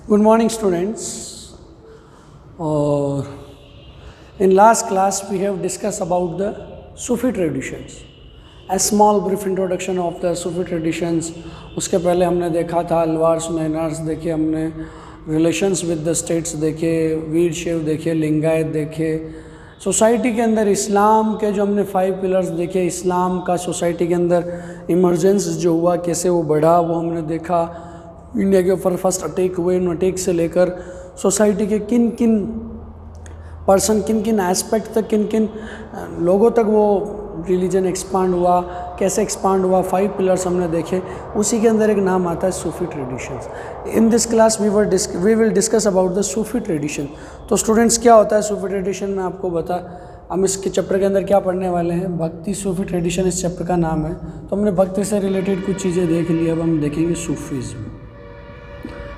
Good morning, students. Or in last class, we have discussed about the Sufi traditions. A small brief introduction of the Sufi traditions. उसके पहले हमने देखा था अलवार्स नैनार्स देखे, हमने relations with the states देखे, वीर शैव देखे, लिंगायत देखे, सोसाइटी के अंदर इस्लाम के जो हमने 5 पिलर्स देखे, इस्लाम का सोसाइटी के अंदर इमर्जेंस जो हुआ, कैसे वो बढ़ा, वो हमने देखा। इंडिया के ऊपर फर्स्ट अटैक हुए, उन अटैक से लेकर सोसाइटी के किन किन पर्सन, किन किन एस्पेक्ट तक, किन किन लोगों तक वो रिलीजन एक्सपांड हुआ, कैसे एक्सपांड हुआ, 5 पिलर्स हमने देखे। उसी के अंदर एक नाम आता है Sufi traditions. In this class we will discuss about the Sufi tradition. तो स्टूडेंट्स, क्या होता है सूफी ट्रेडिशन में आपको बता। हम इसके चैप्टर के अंदर क्या पढ़ने वाले हैं, भक्ति सूफी ट्रेडिशन इस चैप्टर का नाम है। तो हमने भक्ति से रिलेटेड कुछ चीज़ें देख ली, अब हम देखेंगे सूफीज़्म।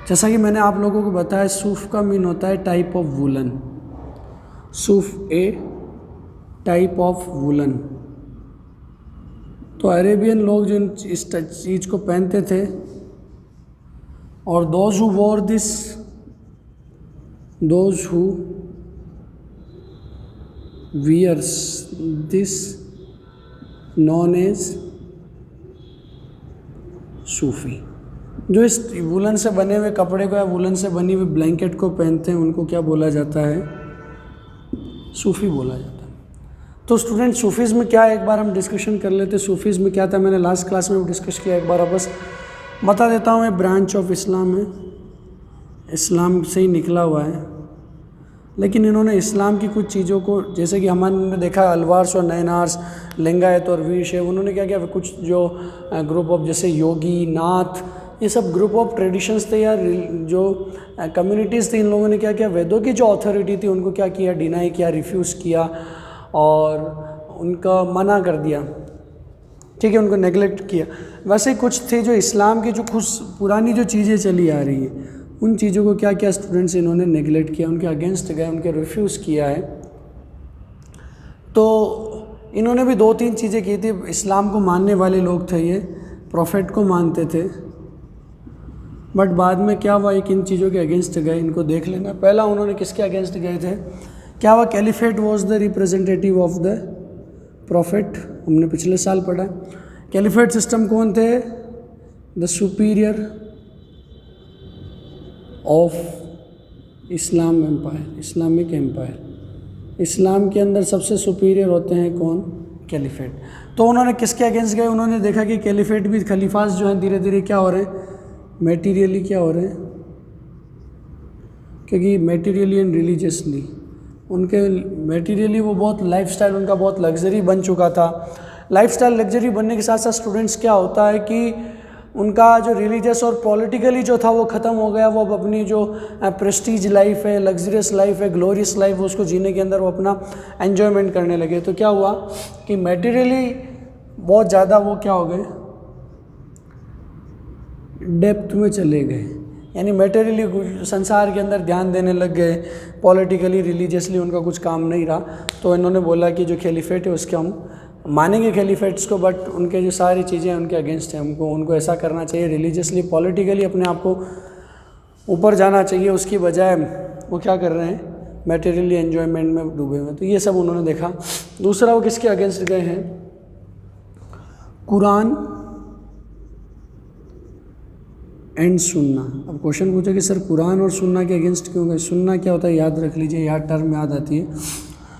जैसा कि मैंने आप लोगों को बताया, सूफ का मीन होता है टाइप ऑफ वुलन। सूफ ए टाइप ऑफ वुलन। तो अरेबियन लोग जो इस चीज़ को पहनते थे, और those who wore this, those who wears this known as Sufi. जो इस वुलन से बने हुए कपड़े को या वुलन से बनी हुई ब्लैंकेट को पहनते हैं, उनको क्या बोला जाता है, सूफ़ी बोला जाता है। तो स्टूडेंट, सूफीज़ में क्या है, एक बार हम डिस्कशन कर लेते। सूफीज़ में क्या था, मैंने लास्ट क्लास में डिस्कस किया, एक बार बस बता देता हूँ। एक ब्रांच ऑफ इस्लाम है, इस्लाम से ही निकला हुआ है, लेकिन इन्होंने इस्लाम की कुछ चीज़ों को, जैसे कि हमने देखा अलवार्स और नैनार्स, लिंगायत और वीर शैव, उन्होंने क्या किया, कुछ जो ग्रुप ऑफ जैसे योगी, नाथ, ये सब ग्रुप ऑफ ट्रेडिशंस थे या जो कम्युनिटीज़ थी, इन लोगों ने क्या किया, वेदों की जो अथॉरिटी थी उनको क्या किया, डिनाई किया, रिफ्यूज़ किया और उनका मना कर दिया, ठीक है, उनको नेगलेक्ट किया। वैसे कुछ थे जो इस्लाम की जो कुछ पुरानी जो चीज़ें चली आ रही है, उन चीज़ों को क्या किया स्टूडेंट्स, इन्होंने नेगलेक्ट किया, उनके अगेंस्ट गए, उनके रिफ्यूज़ किया है। तो इन्होंने भी 2-3 चीज़ें की थी। इस्लाम को मानने वाले लोग थे, ये प्रॉफिट को मानते थे, बट बाद में क्या हुआ, एक इन चीज़ों के अगेंस्ट गए। इनको देख लेना। पहला उन्होंने किसके अगेंस्ट गए थे, क्या हुआ, caliphate was the representative of the prophet. हमने पिछले साल पढ़ा। कैलिफेट सिस्टम कौन थे, the superior of Islam empire, Islamic empire. इस्लाम के अंदर सबसे सुपीरियर होते हैं कौन, कैलिफेट। तो उन्होंने किसके अगेंस्ट गए, उन्होंने देखा कि कैलिफेट भी, खलीफाज जो हैं धीरे धीरे क्या हो रहे हैं, मेटीरियली क्या हो रहे हैं, क्योंकि मेटीरियली एंड रिलीजियसली उनके मेटीरियली वो बहुत लाइफस्टाइल उनका बहुत लग्जरी बन चुका था। लाइफस्टाइल लग्जरी बनने के साथ साथ स्टूडेंट्स क्या होता है कि उनका जो रिलीजियस और पॉलिटिकली जो था वो ख़त्म हो गया। वो अब अपनी जो प्रेस्टीज लाइफ है, लग्जरियस लाइफ है, ग्लोरियस लाइफ है, उसको जीने के अंदर वो अपना एन्जॉयमेंट करने लगे। तो क्या हुआ कि मेटीरियली बहुत ज़्यादा वो क्या हो गए, डेप्थ में चले गए, यानी मेटेरियली संसार के अंदर ध्यान देने लग गए। पॉलिटिकली रिलीजियसली उनका कुछ काम नहीं रहा। तो इन्होंने बोला कि जो खलीफेट है उसके हम मानेंगे खलीफेट्स को, बट उनके जो सारी चीज़ें उनके अगेंस्ट हैं। उनको ऐसा करना चाहिए, रिलीजियसली पॉलिटिकली अपने आप को ऊपर जाना चाहिए, उसकी बजाय वो क्या कर रहे हैं, मेटेरियली एन्जॉयमेंट में डूबे हुए। तो ये सब उन्होंने देखा। दूसरा, वो किसके अगेंस्ट गए हैं, कुरान एंड सुन्ना। अब क्वेश्चन पूछा कि सर कुरान और सुन्ना के अगेंस्ट क्यों गए। सुन्ना क्या होता है, याद रख लीजिए, याद टर्म याद आती है।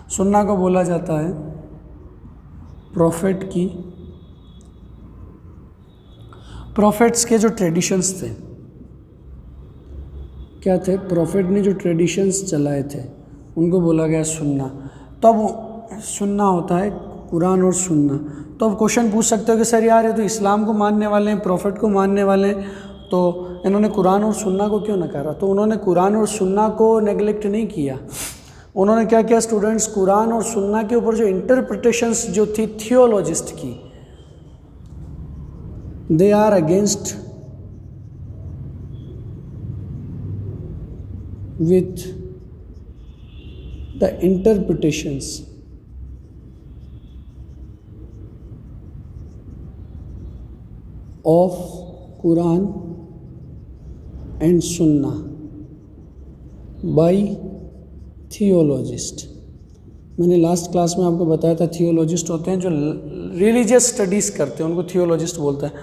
सुन्ना को बोला जाता है प्रॉफिट की, प्रॉफिट्स के जो ट्रेडिशंस थे, क्या थे, प्रॉफिट ने जो ट्रेडिशंस चलाए थे उनको बोला गया सुन्ना। तब सुन्ना होता है कुरान और सुन्ना। तो अब क्वेश्चन पूछ सकते हो कि सर यार ये तो इस्लाम को मानने वाले हैं, प्रॉफिट को मानने वाले हैं, तो इन्होंने कुरान और सुन्ना को क्यों नकारा। तो उन्होंने कुरान और सुन्ना को नेगलेक्ट नहीं किया। उन्होंने क्या किया स्टूडेंट्स, कुरान और सुन्ना के ऊपर जो इंटरप्रिटेशंस जो थी थियोलॉजिस्ट की, they are against with the interpretations of Quran and Sunnah. By theologist. मैंने लास्ट क्लास में आपको बताया था थियोलॉजिस्ट होते हैं जो रिलीजियस स्टडीज़ करते हैं, उनको थियोलॉजिस्ट बोलते हैं।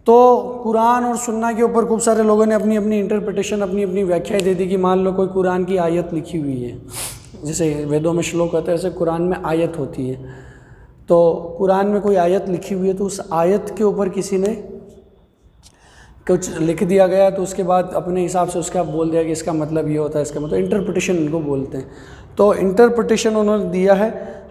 तो कुरान और सुन्ना के ऊपर खूब सारे लोगों ने अपनी अपनी इंटरप्रिटेशन, अपनी अपनी व्याख्याएं दे दी कि मान लो कोई कुरान की आयत लिखी हुई है, जैसे वेदों में श्लोक होता है ऐसे कुरान में आयत होती है। तो कुरान में कोई आयत लिखी हुई है तो उस आयत के ऊपर किसी ने कुछ लिख दिया गया, तो उसके बाद अपने हिसाब से उसका बोल दिया कि इसका मतलब ये होता है, इसका मतलब इंटरप्रिटेशन इनको बोलते हैं। तो इंटरप्रिटेशन उन्होंने दिया है,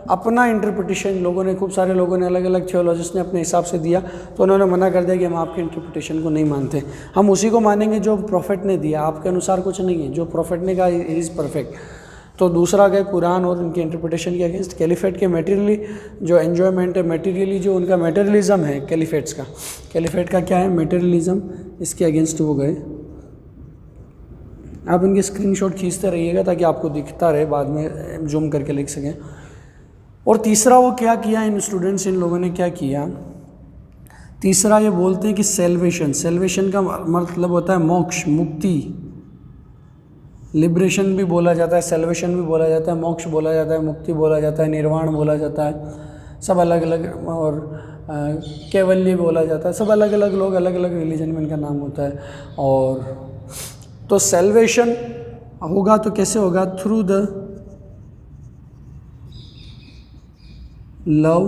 अपना इंटरप्रिटेशन लोगों ने, खूब सारे लोगों ने, अलग अलग थियोलॉजिस्ट ने अपने हिसाब से दिया। तो उन्होंने मना कर दिया कि हम आपके इंटरप्रिटेशन को नहीं मानते, हम उसी को मानेंगे जो प्रॉफिट ने दिया, आपके अनुसार कुछ नहीं है, जो प्रॉफिट ने कहा इज़ परफेक्ट। तो दूसरा गए कुरान और उनके इंटरप्रिटेशन के अगेंस्ट। कैलिफेट के मटेरियली जो एन्जॉयमेंट है, मटेरियली जो उनका मटेरियलिज्म है कैलिफेट्स का, कैलिफेट का क्या है मटेरियलिज्म, इसके अगेंस्ट वो गए। आप इनके स्क्रीनशॉट खींचते रहिएगा ताकि आपको दिखता रहे, बाद में जूम करके लिख सकें। और तीसरा वो क्या किया इन स्टूडेंट्स, इन लोगों ने क्या किया, तीसरा ये बोलते हैं कि सेल्वेशन, सेल्वेशन का मतलब होता है मोक्ष, मुक्ति, लिबरेशन भी बोला जाता है, सेल्वेशन भी बोला जाता है, मोक्ष बोला जाता है, मुक्ति बोला जाता है, निर्वाण बोला जाता है, सब अलग अलग, और कैवल्य बोला जाता है, सब अलग अलग लोग, अलग अलग रिलीजन में इनका नाम होता है। और तो सेल्वेशन होगा तो कैसे होगा, through the love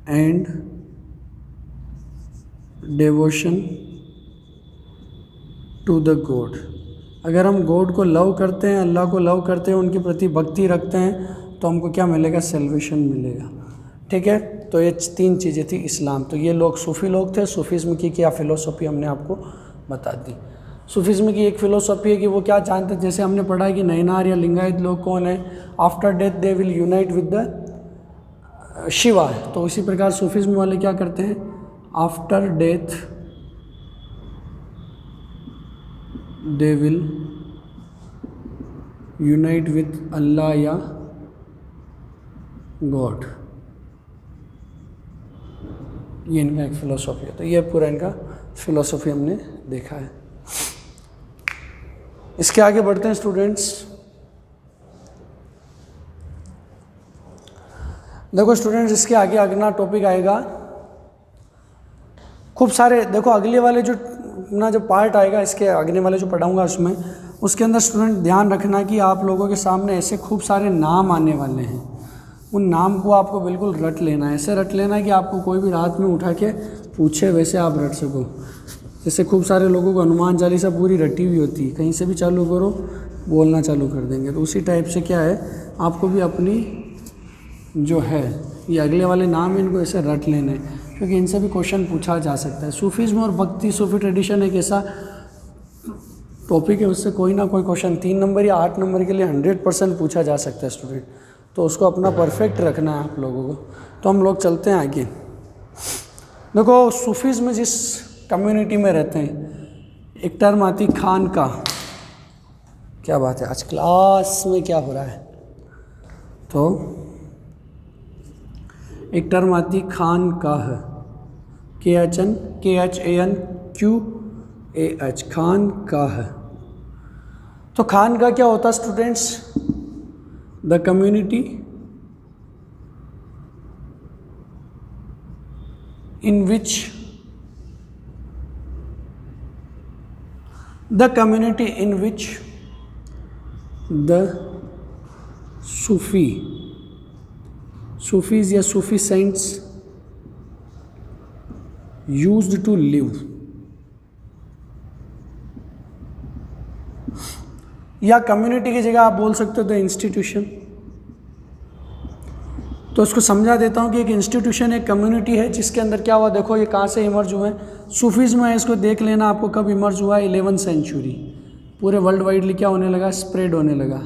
and devotion to the God. अगर हम गॉड को लव करते हैं, अल्लाह को लव करते हैं, उनके प्रति भक्ति रखते हैं, तो हमको क्या मिलेगा, सेल्वेशन मिलेगा। ठीक है, तो ये तीन चीज़ें थी इस्लाम। तो ये लोग सूफ़ी लोग थे, सूफीज़्म की क्या फ़िलोसॉफ़ी हमने आपको बता दी। सूफीज़्म की एक फ़िलोसॉफ़ी है कि वो क्या जानते हैं, जैसे हमने पढ़ा है कि नैनार या लिंगायत लोग कौन है, after death they will unite with the Shiva. तो इसी प्रकार सूफीज़्म वाले क्या करते हैं, after death they will unite with Allah या गॉड। ये इनका एक फ़िलोसॉफ़ी है। तो ये पूरा इनका फ़िलोसॉफ़ी हमने देखा है। इसके आगे बढ़ते हैं स्टूडेंट्स। देखो स्टूडेंट्स, इसके आगे अगला टॉपिक आएगा, खूब सारे, देखो अगले वाले जो ना जो पार्ट आएगा, इसके अगले वाले जो पढ़ाऊंगा उसमें, उसके अंदर स्टूडेंट ध्यान रखना कि आप लोगों के सामने ऐसे खूब सारे नाम आने वाले हैं। उन नाम को आपको बिल्कुल रट लेना है, ऐसे रट लेना है कि आपको कोई भी रात में उठा के पूछे वैसे आप रट सको। जैसे खूब सारे लोगों को हनुमान चालीसा पूरी रटी हुई होती है, कहीं से भी चालू करो बोलना चालू कर देंगे। तो उसी टाइप से क्या है, आपको भी अपनी जो है ये अगले वाले नाम है, इनको ऐसे रट लेने, क्योंकि इनसे भी क्वेश्चन पूछा जा सकता है। सूफीज़्म और भक्ति, सूफी ट्रेडिशन एक ऐसा टॉपिक है, उससे कोई ना कोई क्वेश्चन 3 नंबर या 8 नंबर के लिए 100% पूछा जा सकता है स्टूडेंट। तो उसको अपना परफेक्ट रखना है आप लोगों को। तो हम लोग चलते हैं आगे। देखो सूफीज़्म जिस कम्युनिटी में रहते हैं, एक टर्म आती खान का। क्या बात है, आज क्लास में क्या हो रहा है, तो एक टर्म आती खान का है, KHANQAH, खान का है। तो खान का क्या होता है students, the community in which the Sufis या Sufi saints used to live, या कम्युनिटी की जगह आप बोल सकते हो द इंस्टीट्यूशन। तो उसको समझा देता हूँ कि एक इंस्टीट्यूशन एक कम्युनिटी है जिसके अंदर क्या हुआ, देखो ये कहाँ से इमर्ज हुआ है, सूफीज़्म है, इसको देख लेना आपको कब इमर्ज हुआ है, 11वीं सेंचुरी। पूरे वर्ल्ड वाइडली क्या होने लगा, स्प्रेड होने लगा,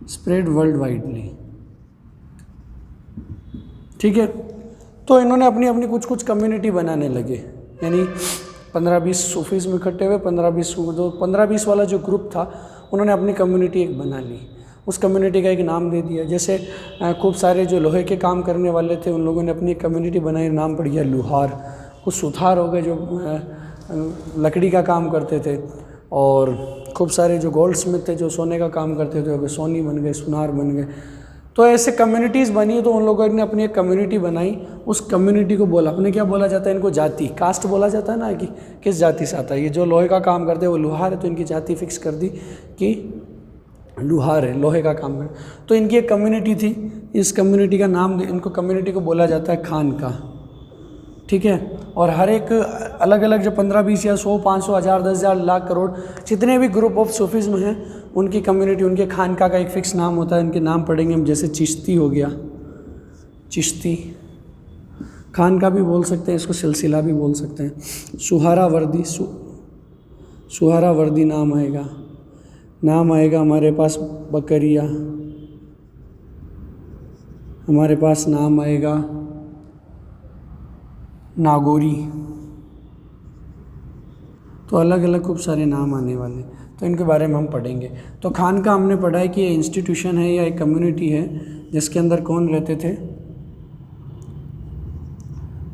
स्प्रेड वर्ल्ड वाइडली। ठीक है, तो इन्होंने अपनी अपनी कुछ कुछ कम्युनिटी बनाने लगे, यानी 15-20 सूफीज़्म इकट्ठे हुए, 15-20 वाला जो ग्रुप था उन्होंने अपनी कम्युनिटी एक बना ली। उस कम्युनिटी का एक नाम दे दिया। जैसे खूब सारे जो लोहे के काम करने वाले थे उन लोगों ने अपनी कम्युनिटी बनाई, नाम पड़ गया लुहार। कुछ सुथार हो गए जो लकड़ी का काम करते थे, और खूब सारे जो गोल्ड स्मिथ थे जो सोने का काम करते थे वो सोनी बन गए, सुनार बन गए। तो ऐसे कम्युनिटीज़ बनी, तो उन लोगों ने अपनी एक कम्युनिटी बनाई। उस कम्युनिटी को बोला, अपने क्या बोला जाता है इनको, जाति, कास्ट बोला जाता है ना, कि किस जाति से आता है। ये जो लोहे का काम करते हैं वो लुहार है, तो इनकी जाति फिक्स कर दी कि लुहार है, लोहे का काम कर। तो इनकी एक कम्युनिटी थी, इस कम्युनिटी का नाम, इनको कम्युनिटी को बोला जाता है खानका, ठीक है। और हर एक अलग अलग जो 15, 20 या 100, 500, 1000, 10,000, लाख, करोड़ जितने भी ग्रुप ऑफ सूफीज़्म हैं, उनकी कम्युनिटी, उनके खानका का एक फ़िक्स नाम होता है। इनके नाम पढ़ेंगे हम, जैसे चिश्ती हो गया, चिश्ती खानका भी बोल सकते हैं, इसको सिलसिला भी बोल सकते हैं। सुहारावर्दी, सुहारावर्दी नाम आएगा हमारे पास। बकरिया, हमारे पास नाम आएगा नागौरी। तो अलग अलग खूब सारे नाम आने वाले, तो इनके बारे में हम पढ़ेंगे। तो खानका हमने पढ़ा है कि ये इंस्टीट्यूशन है या एक कम्युनिटी है जिसके अंदर कौन रहते थे,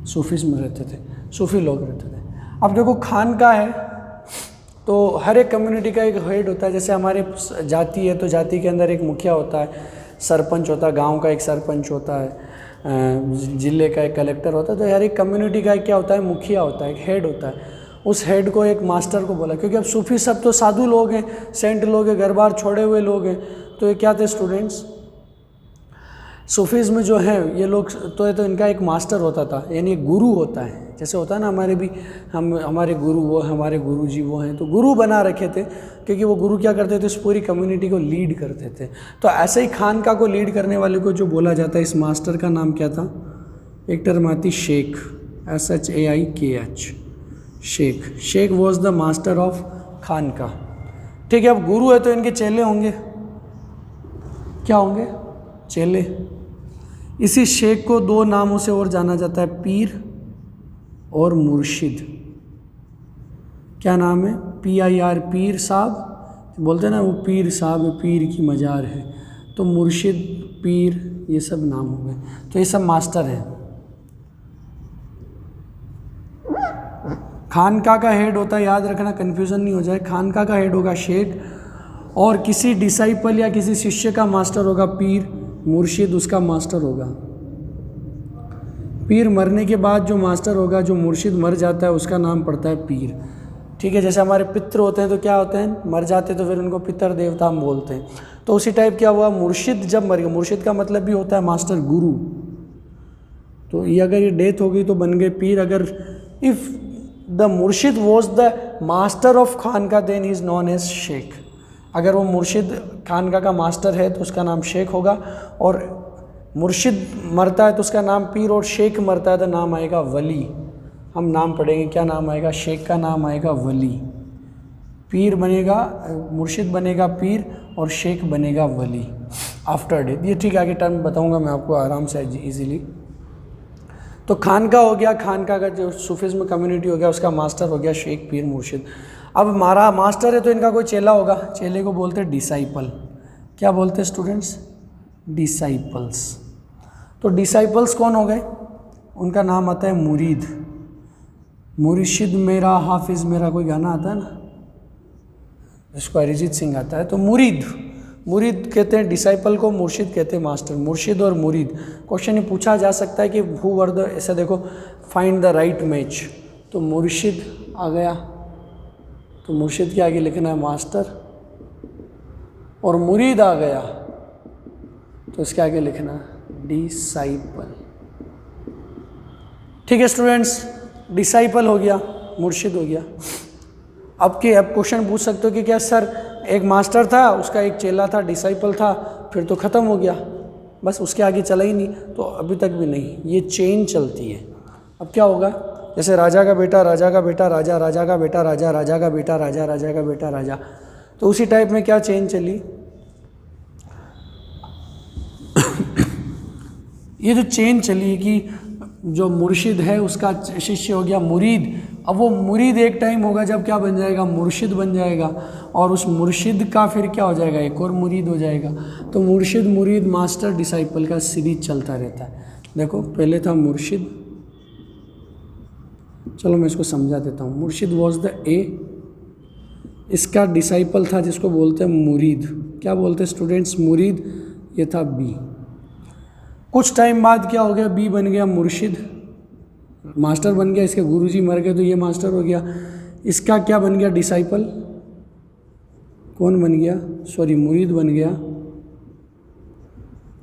सूफीज़ में रहते थे, सूफी लोग रहते थे। अब देखो खानका है तो हर एक कम्युनिटी का एक हेड होता है। जैसे हमारे जाति है तो जाति के अंदर एक मुखिया होता है, सरपंच होता है, गांव का एक सरपंच होता है, ज़िले का एक कलेक्टर होता है। तो हर एक कम्युनिटी का एक क्या होता है, मुखिया होता है, एक हेड होता है। उस हेड को एक मास्टर को बोला, क्योंकि अब सूफी सब तो साधु लोग हैं, सेंट लोग हैं, घर बार छोड़े हुए लोग हैं। तो ये क्या थे स्टूडेंट्स, सूफीज़ में जो है ये लोग, तो इनका एक मास्टर होता था, यानी एक गुरु होता है। जैसे होता है ना हमारे भी, हमारे गुरु वो, हमारे गुरु जी वो हैं, तो गुरु बना रखे थे, क्योंकि वो गुरु क्या करते थे, इस पूरी कम्युनिटी को लीड करते थे। तो ऐसे ही खानका को लीड करने वाले को जो बोला जाता है, इस मास्टर का नाम क्या था, एक टर्म आती sheikh, SHAIKH, sheikh. Sheikh was the master of khanqah, ठीक है। अब गुरु है तो इनके चेले होंगे, क्या होंगे, चेले। इसी शेख को 2 नामों से और जाना जाता है, पीर और मुर्शिद। क्या नाम है, PIR, पीर साहब बोलते हैं ना, वो पीर साहब, पीर की मज़ार है। तो मुर्शिद, पीर, ये सब नाम हो गए। तो ये सब मास्टर हैं। खानका का हेड होता है, याद रखना कन्फ्यूज़न नहीं हो जाए, खानका का हेड होगा शेख, और किसी डिसाइपल या किसी शिष्य का मास्टर होगा पीर, मुर्शिद उसका मास्टर होगा। पीर मरने के बाद जो मास्टर होगा, जो मुर्शिद मर जाता है उसका नाम पड़ता है पीर, ठीक है। जैसे हमारे पितृ होते हैं तो क्या होते हैं, मर जाते तो फिर उनको पितर देवता हम बोलते हैं। तो उसी टाइप क्या हुआ, मुर्शिद जब मर गया, मुर्शिद का मतलब भी होता है मास्टर, गुरु। तो ये अगर ये डेथ हो गई तो बन गए पीर। अगर if the murshid was the master of khanqah then is known as sheikh. अगर वो मुर्शिद खानका का मास्टर है तो उसका नाम शेख होगा, और मुर्शिद मरता है तो उसका नाम पीर, और शेख मरता है तो नाम आएगा वली। हम नाम पढ़ेंगे, क्या नाम आएगा, शेख का नाम आएगा वली। पीर बनेगा, मुर्शिद बनेगा पीर, और शेख बनेगा वली आफ्टर डेथ। ये ठीक आगे टर्म बताऊंगा मैं आपको आराम से इजीली। तो खानका हो गया, खानका का जो सूफीज़्म कम्युनिटी हो गया, उसका मास्टर हो गया शेख, पीर, मुर्शिद। अब हमारा मास्टर है तो इनका कोई चेला होगा, चेले को बोलते हैं डिसाइपल। क्या बोलते हैं स्टूडेंट्स, डिसाइपल्स। तो डिसाइपल्स कौन हो गए, उनका नाम आता है मुरीद। मुर्शिद मेरा, हाफिज़ मेरा, कोई गाना आता है ना, जिसको अरिजीत सिंह आता है। तो मुरीद, मुरीद कहते हैं डिसाइपल को, मुर्शिद कहते हैं मास्टर। मुर्शिद और मुरीद, क्वेश्चन ये पूछा जा सकता है कि हु वर द, ऐसा देखो, फाइंड द राइट मैच। तो मुर्शिद आ गया, तो मुर्शिद के आगे लिखना है मास्टर, और मुरीद आ गया तो इसके आगे लिखना है डिसाइपल, ठीक है स्टूडेंट्स। डिसाइपल हो गया, मुर्शिद हो गया। अब क्वेश्चन पूछ सकते हो कि क्या सर, एक मास्टर था, उसका एक चेला था, डिसाइपल था, फिर तो ख़त्म हो गया, बस उसके आगे चला ही नहीं? तो अभी तक भी नहीं, ये चेन चलती है। अब क्या होगा, जैसे राजा का बेटा, राजा का बेटा राजा, राजा का बेटा राजा, राजा का बेटा राजा, राजा का बेटा राजा, तो उसी टाइप में क्या चेन चली। ये जो चेन चली कि जो मुर्शिद है उसका शिष्य हो गया मुरीद। अब वो मुरीद एक टाइम होगा जब क्या बन जाएगा, मुर्शिद बन जाएगा, और उस मुर्शिद का फिर क्या हो जाएगा, एक और मुरीद हो जाएगा। तो मुर्शिद, मुरीद, मास्टर, डिसाइपल का सीरीज चलता रहता है। देखो पहले था मुर्शिद, चलो मैं इसको समझा देता हूँ। मुर्शिद वॉज द इसका डिसाइपल था जिसको बोलते हैं मुरीद। क्या बोलते हैं स्टूडेंट्स? मुरीद। ये था बी। कुछ टाइम बाद क्या हो गया? बी बन गया मुर्शिद, मास्टर बन गया। इसके गुरुजी मर गए तो ये मास्टर हो गया। इसका क्या बन गया? डिसाइपल। कौन बन गया? सॉरी, मुरीद बन गया।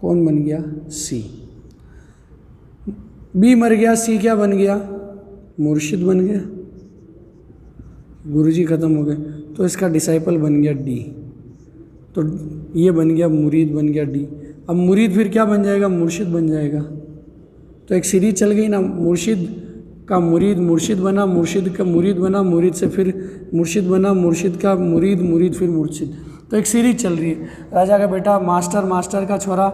कौन बन गया? सी। बी मर गया, सी क्या बन गया? मुर्शिद बन गया। गुरुजी खत्म हो गए तो इसका डिसाइपल बन गया डी। तो ये बन गया मुरीद, बन गया डी। अब मुरीद फिर क्या बन जाएगा? मुर्शिद बन जाएगा। तो एक सीरीज चल गई ना, मुर्शिद का मुरीद, मुर्शिद बना, मुर्शिद का मुरीद बना, मुरीद से फिर मुर्शिद बना, मुर्शिद का मुरीद, मुरीद फिर मुर्शिद। तो एक सीरीज चल रही है। राजा का बेटा मास्टर, मास्टर का छोरा,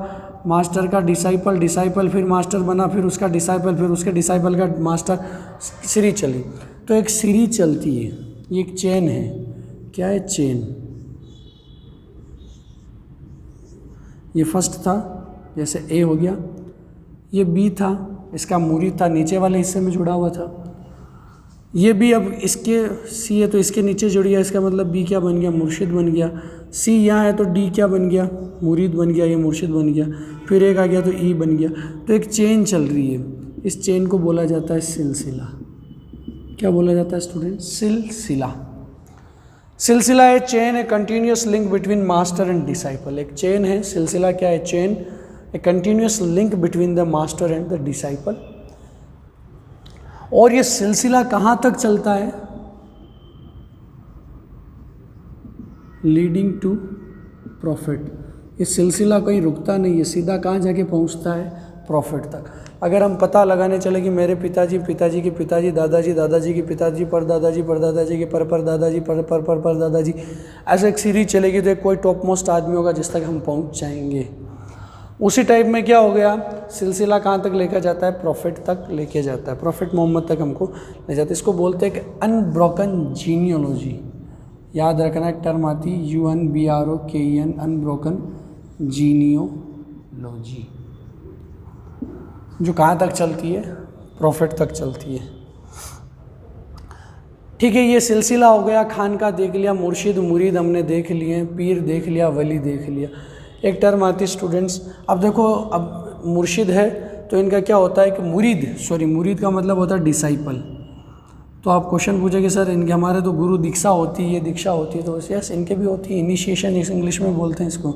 मास्टर का डिसाइपल, डिसाइपल फिर मास्टर बना, फिर उसका डिसाइपल, फिर उसके डिसाइपल का मास्टर, सीरीज चली। तो एक सीरीज चलती है, ये एक चेन है। क्या है? चेन। ये फर्स्ट था, जैसे ए हो गया, ये बी था, इसका मुरीद था, नीचे वाले हिस्से में जुड़ा हुआ था। ये भी अब इसके सी है तो इसके नीचे जुड़ गया, इसका मतलब बी क्या बन गया? मुर्शिद बन गया। सी यहाँ है तो डी क्या बन गया? मुरीद बन गया, ये मुर्शिद बन गया। फिर एक आ गया तो ई बन गया। तो एक चेन चल रही है, इस चेन को बोला जाता है सिलसिला। क्या बोला जाता है स्टूडेंट? सिलसिला। सिलसिला है chain, a continuous link between master and disciple. एक चेन है, सिलसिला क्या है? Chain, a continuous link between the master and the disciple. और ये सिलसिला कहाँ तक चलता है? Leading to profit. ये सिलसिला कहीं रुकता नहीं है, सीधा कहाँ जाके पहुँचता है? प्रॉफिट तक। अगर हम पता लगाने चले कि मेरे पिताजी, पिताजी के पिताजी, दादाजी, दादाजी के पिताजी, परदादाजी, परदादाजी के परदादाजी, पर दादाजी, ऐसे एक सीरीज चलेगी तो एक कोई टॉप मोस्ट आदमी होगा जिस तक हम पहुँच जाएंगे। उसी टाइप में क्या हो गया? सिलसिला कहाँ तक लेकर जाता है? प्रॉफिट तक लेके जाता है, प्रॉफिट मोहम्मद तक हमको ले जाता है। इसको बोलते हैं कि अनब्रोकन जीनियोलॉजी। याद रखना, एक टर्म आती है UNBROKEN, अनब्रोकन जीनियोलॉजी, जो कहाँ तक चलती है? प्रॉफिट तक चलती है। ठीक है, ये सिलसिला हो गया। खान का देख लिया, मुर्शिद मुरीद हमने देख लिए, पीर देख लिया, वली देख लिया। एक टर्म आती स्टूडेंट्स, अब देखो, अब मुर्शिद है तो इनका क्या होता है कि मुरीद का मतलब होता है डिसाइपल। तो आप क्वेश्चन पूछेंगे सर इनके, हमारे तो गुरु दीक्षा होती है, ये दीक्षा होती है, तो यस इनके भी होती है। इनिशिएशन इस इंग्लिश में बोलते हैं इसको,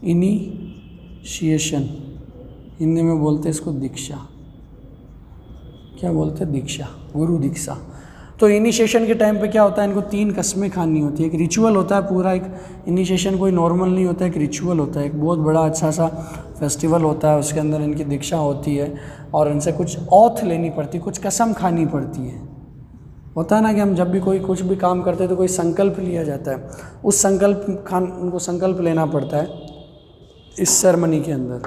इनिशिएशन, हिंदी में बोलते हैं इसको दीक्षा। क्या बोलते हैं? दीक्षा, गुरु दीक्षा। तो इनिशिएशन के टाइम पे क्या होता है? इनको 3 कस्में खानी होती है। एक रिचुअल होता है पूरा, एक इनिशिएशन कोई नॉर्मल नहीं होता है, एक रिचुअल होता है, एक बहुत बड़ा अच्छा सा फेस्टिवल होता है, उसके अंदर इनकी दीक्षा होती है और इनसे कुछ ऑथ लेनी पड़ती है, कुछ कसम खानी पड़ती है। होता है ना कि हम जब भी कुछ भी काम करते हैं तो कोई संकल्प लिया जाता है, उस उनको संकल्प लेना पड़ता है इस सेरेमनी के अंदर।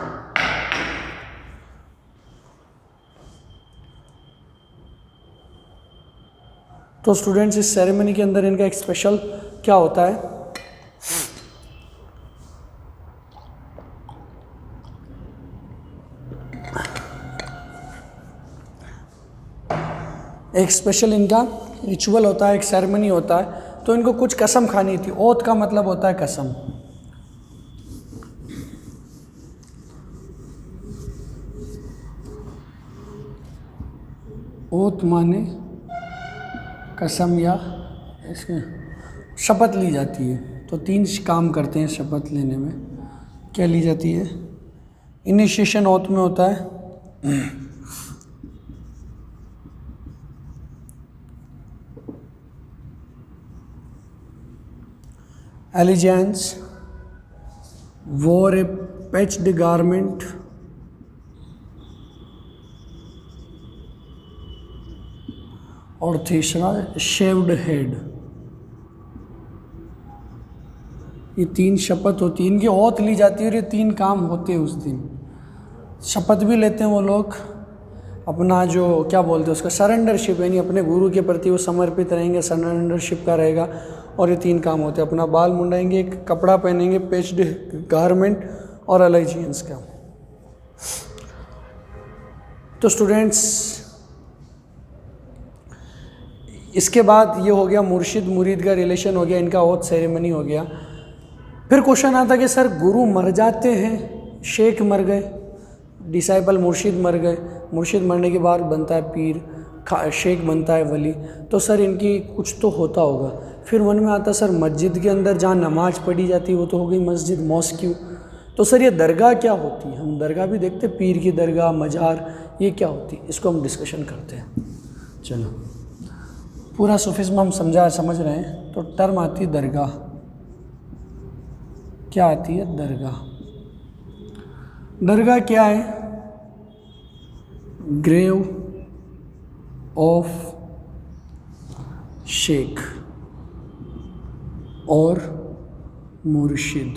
तो स्टूडेंट्स, इस सेरेमनी के अंदर इनका एक स्पेशल क्या होता है? एक स्पेशल इनका रिचुअल होता है, एक सेरेमनी होता है। तो इनको कुछ कसम खानी थी। ओथ का मतलब होता है कसम। ओथ माने कसम या इसमें शपथ ली जाती है। तो 3 काम करते हैं शपथ लेने में। क्या ली जाती है? इनिशिएशन ओथ में होता है allegiance, wore a patched garment, और तीसरा शेव्ड हेड। ये 3 शपथ होती है, इनकी ओथ ली जाती है और ये 3 काम होते हैं उस दिन। शपथ भी लेते हैं वो लोग, अपना जो क्या बोलते हैं उसका सरेंडरशिप, यानी अपने गुरु के प्रति वो समर्पित रहेंगे, सरेंडरशिप का रहेगा। और ये 3 काम होते हैं, अपना बाल मुंडाएंगे, एक कपड़ा पहनेंगे पैच्ड गारमेंट, और अलेजियंस का। तो स्टूडेंट्स, इसके बाद ये हो गया मुर्शिद मुरीद का रिलेशन हो गया, इनका ओथ सेरेमनी हो गया। फिर क्वेश्चन आता कि सर गुरु मर जाते हैं, शेख मर गए, डिसाइपल मुर्शिद मर गए, मुर्शिद मरने के बाद बनता है पीर, शेख बनता है वली, तो सर इनकी कुछ तो होता होगा। फिर मन में आता सर मस्जिद के अंदर जहाँ नमाज पढ़ी जाती है वो तो हो गई मस्जिद, मॉस्क्यू, तो सर ये दरगाह क्या होती है? हम दरगाह भी देखते हैं, पीर की दरगाह, मज़ार, ये क्या होती है? इसको हम डिस्कशन करते हैं। चलो, पूरा सूफिज्म हम समझ रहे हैं। तो टर्म आती है दरगाह, क्या आती है? दरगाह। दरगाह क्या है? ग्रेव ऑफ शेख और मुर्शिद।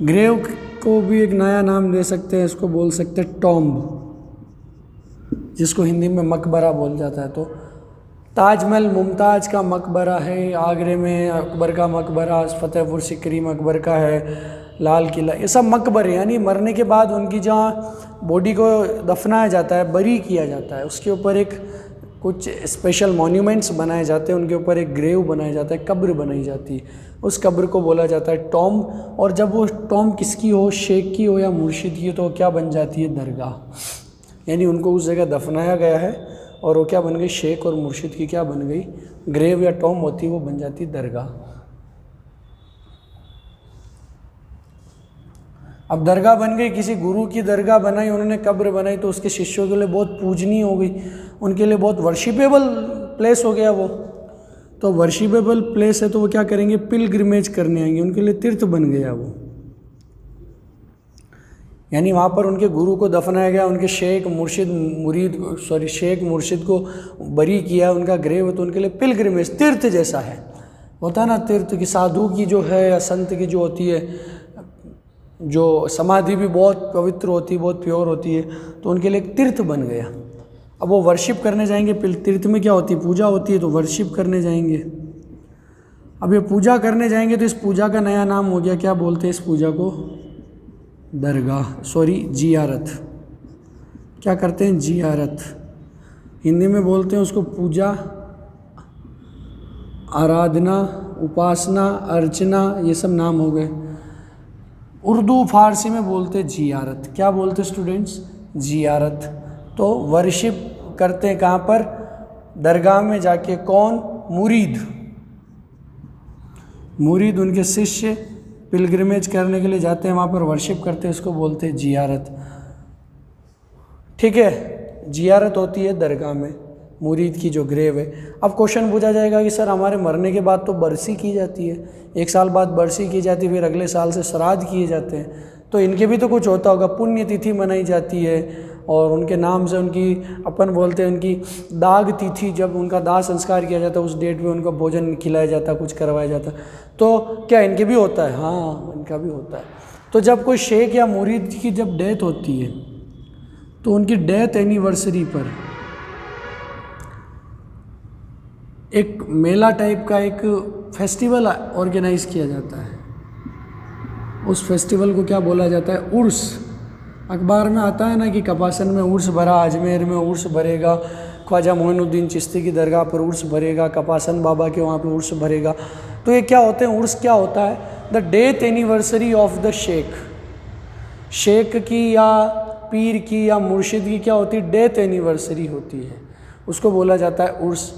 ग्रेव को भी एक नया नाम दे सकते हैं, इसको बोल सकते हैं टॉम्ब, जिसको हिंदी में मकबरा बोल जाता है। तो ताजमहल मुमताज़ का मकबरा है, आगरे में अकबर का मकबरा, फतेहपुर सिकरी अकबर का है, लाल किला, ये सब मकबरे, यानी मरने के बाद उनकी जहाँ बॉडी को दफनाया जाता है, बरी किया जाता है, उसके ऊपर एक कुछ स्पेशल मॉन्यूमेंट्स बनाए जाते हैं, उनके ऊपर एक ग्रेव बनाया जाता है, कब्र बनाई जाती है, उस कब्र को बोला जाता है टॉम्ब। और जब वो टॉम्ब किसकी हो, शेख की हो या मुर्शिद की हो, तो क्या बन जाती है? दरगाह। यानी उनको उस जगह दफनाया गया है और वो क्या बन गई? शेख और मुर्शिद की क्या बन गई? ग्रेव या टॉम्ब होती है, वो बन जाती है दरगाह। अब दरगाह बन गई, किसी गुरु की दरगाह बनाई, उन्होंने कब्र बनाई, तो उसके शिष्यों के लिए बहुत पूजनीय हो गई, उनके लिए बहुत वर्शिपेबल प्लेस हो गया वो। तो वर्शिपेबल प्लेस है तो वो क्या करेंगे? पिलग्रिमेज करने आएंगे, उनके लिए तीर्थ बन गया वो। यानी वहाँ पर उनके गुरु को दफनाया गया, उनके शेख मुर्शिद को बरी किया, उनका ग्रेव, तो उनके लिए पिलग्रिमेज, तीर्थ जैसा है। होता है ना तीर्थ की, साधु की जो है या संत की जो होती है, जो समाधि भी बहुत पवित्र होती है, बहुत प्योर होती है, तो उनके लिए एक तीर्थ बन गया। अब वो वर्शिप करने जाएंगे, तीर्थ में क्या होती है? पूजा होती है, तो वर्शिप करने जाएंगे। अब ये पूजा करने जाएंगे तो इस पूजा का नया नाम हो गया, क्या बोलते हैं इस पूजा को? दरगाह, जियारत। क्या करते हैं? जियारत। हिंदी में बोलते हैं उसको पूजा, आराधना, उपासना, अर्चना, ये सब नाम हो गए। उर्दू फारसी में बोलते जियारत। क्या बोलते स्टूडेंट्स? जियारत। तो वर्शिप करते हैं कहाँ पर? दरगाह में जाके। कौन? मुरीद। मुरीद, उनके शिष्य पिलग्रिमेज करने के लिए जाते हैं, वहाँ पर वर्शिप करते हैं, उसको बोलते हैं जियारत। ठीक है, जियारत होती है दरगाह में, मुरीद की जो ग्रेव है। अब क्वेश्चन पूछा जाएगा कि सर हमारे मरने के बाद तो बरसी की जाती है, 1 साल बाद बरसी की जाती है, फिर अगले साल से श्राद्ध किए जाते हैं, तो इनके भी तो कुछ होता होगा, पुण्य तिथि मनाई जाती है और उनके नाम से उनकी, अपन बोलते हैं उनकी दाग तिथि, जब उनका दाह संस्कार किया जाता है उस डेट पे उनको भोजन खिलाया जाता है, कुछ करवाया जाता है। तो क्या इनके भी होता है? हाँ, इनका भी होता है। तो जब कोई शेख या मुरीद की जब डेथ होती है तो उनकी डेथ एनिवर्सरी पर एक मेला टाइप का एक फेस्टिवल ऑर्गेनाइज किया जाता है। उस फेस्टिवल को क्या बोला जाता है? उर्स। अखबार में आता है ना कि कपासन में उर्स भरा, अजमेर में उर्स भरेगा, ख्वाजा मोइनुद्दीन चिश्ती की दरगाह पर उर्स भरेगा, कपासन बाबा के वहाँ पे उर्स भरेगा। तो ये क्या होते हैं? उर्स क्या होता है? The death anniversary of the sheikh. शेख की या पीर की या मुर्शिद की क्या होती है? डेथ एनिवर्सरी होती है, उसको बोला जाता है उर्स।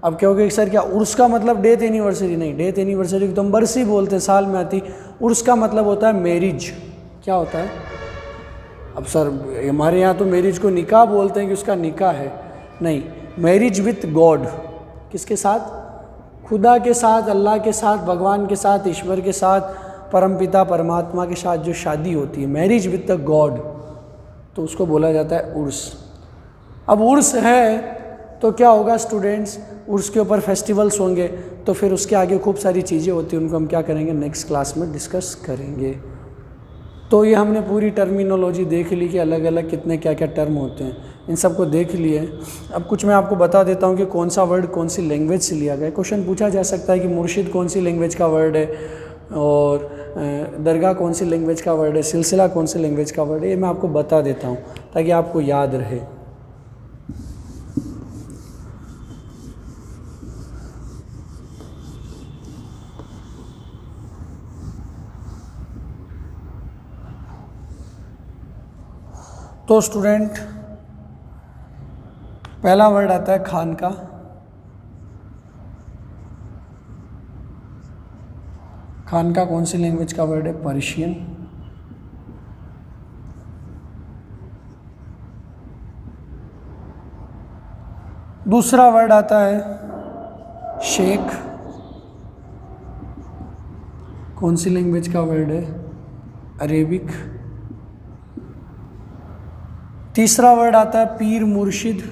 अब क्या होगा सर, क्या उर्स का मतलब डेथ एनिवर्सरी? नहीं, डेथ एनिवर्सरी को तो हम बरसी बोलते हैं, साल में आती। उर्स का मतलब होता है मैरिज। क्या होता है? अब सर हमारे यहाँ तो मैरिज को निकाह बोलते हैं कि उसका निकाह है, नहीं, मैरिज विथ गॉड। किसके साथ? खुदा के साथ, अल्लाह के साथ, भगवान के साथ, ईश्वर के साथ, परमपिता परमात्मा के साथ जो शादी होती है, मैरिज विथ द गॉड, तो उसको बोला जाता है उर्स। अब उर्स है तो क्या होगा स्टूडेंट्स? उर्स के ऊपर फेस्टिवल्स होंगे, तो फिर उसके आगे खूब सारी चीज़ें होती हैं, उनको हम क्या करेंगे? नेक्स्ट क्लास में डिस्कस करेंगे। तो ये हमने पूरी टर्मिनोलॉजी देख ली कि अलग अलग कितने क्या क्या टर्म होते हैं, इन सब को देख लिए। अब कुछ मैं आपको बता देता हूँ कि कौन सा वर्ड कौन सी लैंग्वेज से लिया गया है। क्वेश्चन पूछा जा सकता है कि मुर्शिद कौन सी लैंग्वेज का वर्ड है, और दरगाह कौन सी लैंग्वेज का वर्ड है, सिलसिला कौन सी लैंग्वेज का वर्ड है। ये मैं आपको बता देता हूँ ताकि आपको याद रहे। तो स्टूडेंट पहला वर्ड आता है खान का। खान का कौन सी लैंग्वेज का वर्ड है? पर्शियन। दूसरा वर्ड आता है शेख। कौन सी लैंग्वेज का वर्ड है? अरेबिक। तीसरा वर्ड आता है पीर मुर्शिद।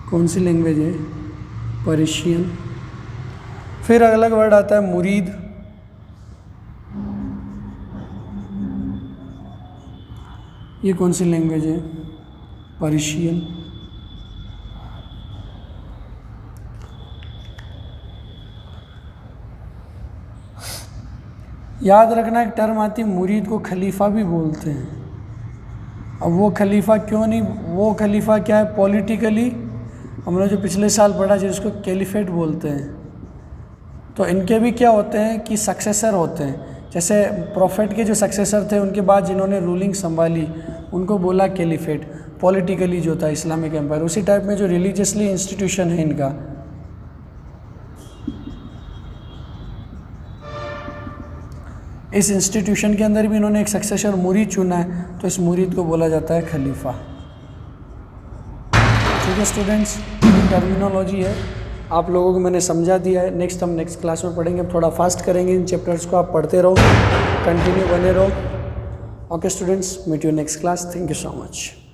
कौन सी लैंग्वेज है? पर्शियन। फिर अगला वर्ड आता है मुरीद। ये कौन सी लैंग्वेज है? पर्शियन। याद रखना एक टर्म आती है मुरीद को खलीफा भी बोलते हैं। अब वो खलीफा क्यों नहीं, वो खलीफा क्या है? पॉलिटिकली हमने जो पिछले साल पढ़ा जिसको कैलिफेट बोलते हैं, तो इनके भी क्या होते हैं कि सक्सेसर होते हैं। जैसे प्रॉफिट के जो सक्सेसर थे उनके बाद जिन्होंने रूलिंग संभाली उनको बोला कैलिफेट, पॉलिटिकली जो था इस्लामिक एम्पायर। उसी टाइप में जो रिलीजियसली इंस्टीट्यूशन है इनका, इस इंस्टीट्यूशन के अंदर भी इन्होंने एक सक्सेसर मुरीद चुना है, तो इस मुरीद को बोला जाता है खलीफा। ठीक है स्टूडेंट्स, टर्मिनोलॉजी है, आप लोगों को मैंने समझा दिया है। नेक्स्ट हम नेक्स्ट क्लास में पढ़ेंगे, अब थोड़ा फास्ट करेंगे इन चैप्टर्स को। आप पढ़ते रहो, कंटिन्यू बने रहो। Okay students, meet you next class. Thank you so much.